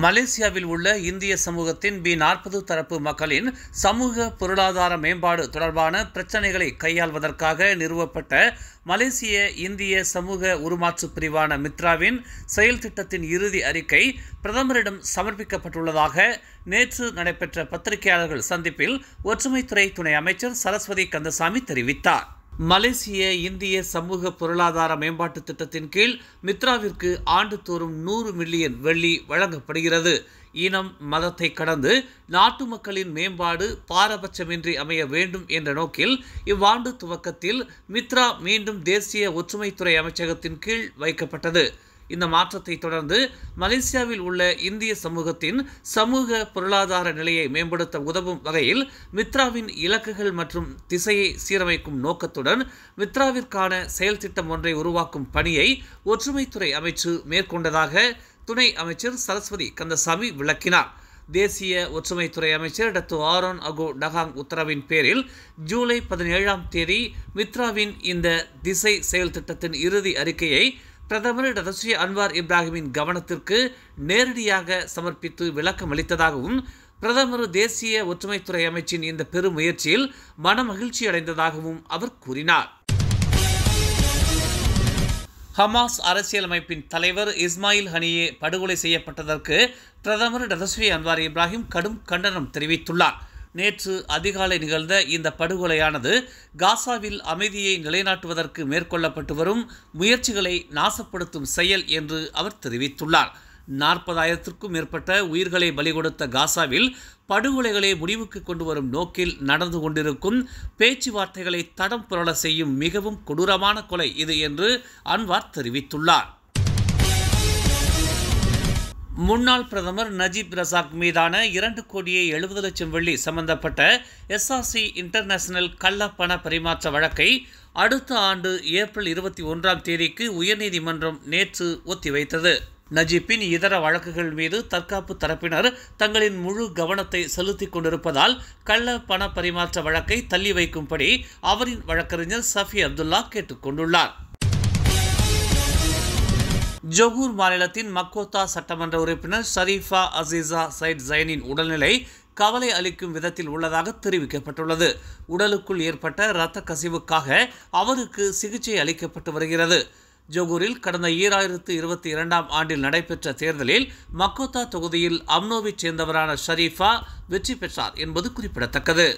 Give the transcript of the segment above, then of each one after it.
மலேசியாவில் உள்ள இந்திய சமூகத்தின் B40 தரப்பு மக்களின் சமூக பொருளாதார மேம்பாடு தொடர்பான பிரச்சினைகளை கையாள்வதற்காக நிறுவப்பட்ட மலேசிய இந்திய சமூக உருமாற்று பிரிவான மித்ராவின் செயல் திட்டத்தின் இறுதி அறிக்கை பிரதமரிடம் சமர்ப்பிக்கப்பட்டுள்ளதாக நேற்று நடைபெற்ற பத்திரிகையாளர்கள் சந்திப்பில் ஒற்றுமைத்துறை துணை அமைச்சர் சரஸ்வதி கந்தசாமி தெரிவித்தார். மலேசிய இந்திய சமூக பொருளாதார மேம்பாட்டு திட்டத்தின் கீழ் மித்ராவிற்கு ஆண்டுதோறும் 100 மில்லியன் வெள்ளி வழங்கப்படுகிறது. இனம் மதத்தை கடந்து நாட்டு மக்களின் மேம்பாடு பாரபட்சமின்றி அமைய வேண்டும் என்ற நோக்கில் இவ்வாண்டு துவக்கத்தில் மித்ரா மீண்டும் தேசிய ஒற்றுமைத்துறை அமைச்சகத்தின் கீழ் வைக்கப்பட்டது. இந்த மாற்றத்தை தொடர்ந்து மலேசியாவில் உள்ள இந்திய சமூகத்தின் சமூக பொருளாதார நிலையை மேம்படுத்த உதவும் வகையில் மித்ராவின் இலக்குகள் மற்றும் திசையை சீரமைக்கும் நோக்கத்துடன் மித்ராவிற்கான செயல் திட்டம் ஒன்றை உருவாக்கும் பணியை ஒற்றுமைத்துறை அமைச்சு மேற்கொண்டதாக துணை அமைச்சர் சரஸ்வதி கந்தசாமி விளக்கினார். தேசிய ஒற்றுமைத்துறை அமைச்சர் டாக்டர் ஆரோன் அகோ டகாங் உத்தரவின் பேரில் ஜூலை 17ஆம் தேதி மித்ராவின் இந்த திசை செயல் திட்டத்தின் இறுதி அறிக்கையை பிரதமர் டாக்டர் அன்வார் இப்ராஹிமின் கவனத்திற்கு நேரடியாக சமர்ப்பித்து விளக்கம் அளித்ததாகவும் பிரதமர் தேசிய ஒற்றுமைத்துறை அமைச்சின் இந்த பெரும் முயற்சியில் மனமகிழ்ச்சி அடைந்ததாகவும் அவர் கூறினார். ஹமாஸ் அரசியலமைப்பின் தலைவர் இஸ்மாயில் ஹனியே படுகொலை செய்யப்பட்டதற்கு பிரதமர் டாக்டர் அன்வார் இப்ராஹிம் கடும் கண்டனம் தெரிவித்துள்ளார். நேற்று அதிகாலை நிகழ்ந்த இந்த படுகொலையானது காசாவில் அமைதியை நிலைநாட்டுவதற்கு மேற்கொள்ளப்பட்டு வரும் முயற்சிகளை நாசப்படுத்தும் செயல் என்று அவர் தெரிவித்துள்ளார். 40,000க்கும் மேற்பட்ட உயிர்களை பலி கொடுத்த காசாவில் படுகொலைகளை முடிவுக்கு கொண்டு வரும் நோக்கில் நடந்து கொண்டிருக்கும் பேச்சுவார்த்தைகளை தடம் புரள செய்யும் மிகவும் கொடூரமான கொலை இது என்று அன்வார் தெரிவித்துள்ளார். முன்னாள் பிரதமர் நஜீப் ரசாக் மீதான 2,70,00,000 வெள்ளி சம்பந்தப்பட்ட SRC இன்டர்நேஷனல் கள்ள பண பரிமாற்ற வழக்கை அடுத்த ஆண்டு ஏப்ரல் 21ஆம் தேதிக்கு உயர்நீதிமன்றம் நேற்று ஒத்திவைத்தது. நஜீப்பின் இதர வழக்குகள் மீது தற்காப்பு தரப்பினர் தங்களின் முழு கவனத்தை செலுத்திக் கொண்டிருப்பதால் கள்ள பண பரிமாற்ற வழக்கை தள்ளி வைக்கும்படி அவரின் வழக்கறிஞர் சஃபி அப்துல்லா கேட்டுக் கொண்டுள்ளார். ஜொகூர் மாநிலத்தின் மக்கோத்தா சட்டமன்ற உறுப்பினர் ஷரீஃபா அசீசா சைட் ஜைனின் உடல்நிலை கவலை அளிக்கும் விதத்தில் உள்ளதாக தெரிவிக்கப்பட்டுள்ளது. உடலுக்குள் ஏற்பட்ட இரத்த கசிவுக்காக அவருக்கு சிகிச்சை அளிக்கப்பட்டு வருகிறது. ஜொகூரில் கடந்த 2022ஆம் ஆண்டில் நடைபெற்ற தேர்தலில் மக்கோத்தா தொகுதியில் அம்னோவைச் சேர்ந்தவரான ஷரீஃபா வெற்றி பெற்றார் என்பது குறிப்பிடத்தக்கது.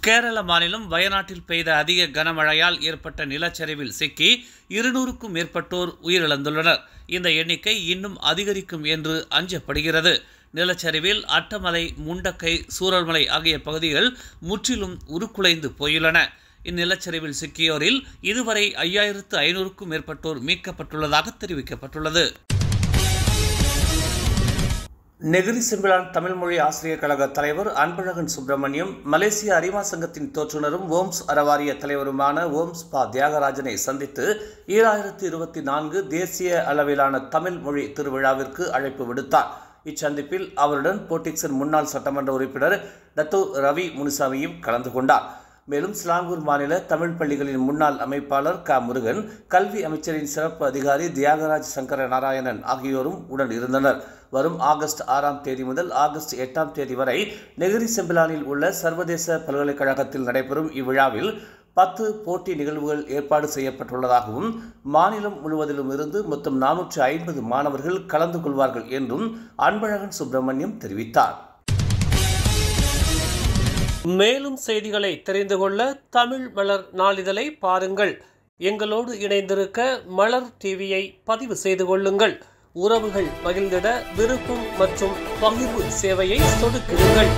கேரள மாநிலம் வயநாட்டில் பெய்த அதிக கனமழையால் ஏற்பட்ட நிலச்சரிவில் சிக்கி 200க்கும் மேற்பட்டோர் உயிரிழந்துள்ளனர். இந்த எண்ணிக்கை இன்னும் அதிகரிக்கும் என்று அஞ்சப்படுகிறது. நிலச்சரிவில் அட்டமலை, முண்டக்கை, சூரல்மலை ஆகிய பகுதிகள் முற்றிலும் உருக்குலைந்து போயுள்ளன. இந்நிலச்சரிவில் சிக்கியோரில் இதுவரை 5,500க்கும் மேற்பட்டோர் மீட்கப்பட்டுள்ளதாக தெரிவிக்கப்பட்டுள்ளது. நெகிரி செம்பிலான் தமிழ் மொழி ஆசிரியர் கழக தலைவர் அன்பழகன் சுப்பிரமணியம் மலேசிய அறிவா சங்கத்தின் தோற்றுநரும் ஓம்ஸ் அறவாரிய தலைவருமான ஓம்ஸ் பா தியாகராஜனை சந்தித்து 2024 தேசிய அளவிலான தமிழ் மொழி திருவிழாவிற்கு அழைப்பு விடுத்தார். இச்சந்திப்பில் அவருடன் போர்டிக்சன் முன்னாள் சட்டமன்ற உறுப்பினர் டாக்டர் ரவி முனுசாமியும் கலந்து கொண்டார். மேலும் சிலாங்கூர் மாநில தமிழ் பள்ளிகளின் முன்னாள் அமைப்பாளர் க முருகன், கல்வி அமைச்சரின் சிறப்பு அதிகாரி தியாகராஜ் சங்கர நாராயணன் ஆகியோரும் உடன் இருந்தனர். வரும் ஆகஸ்ட் 6ஆம் தேதி முதல் ஆகஸ்ட் 8ஆம் தேதி வரை நெகிரி செம்பிலானில் உள்ள சர்வதேச பல்கலைக்கழகத்தில் நடைபெறும் இவ்விழாவில் 10 போட்டி நிகழ்வுகள் ஏற்பாடு செய்யப்பட்டுள்ளதாகவும் மாநிலம் முழுவதிலும் இருந்து மொத்தம் 450 மாணவர்கள் கலந்து கொள்வார்கள் என்றும் அன்பழகன் சுப்பிரமணியம் தெரிவித்தார். மேலும் செய்திகளை தெரிந்து கொள்ள தமிழ் மலர் நாளிதழை பாருங்கள். எங்களோடு இணைந்திருக்க மலர் டிவியை பதிவு செய்து கொள்ளுங்கள். உறவுகள் மகிழ்ந்திட விருப்பம் மற்றும் பகிர்வு சேவையை சொடுக்கிடுங்கள்.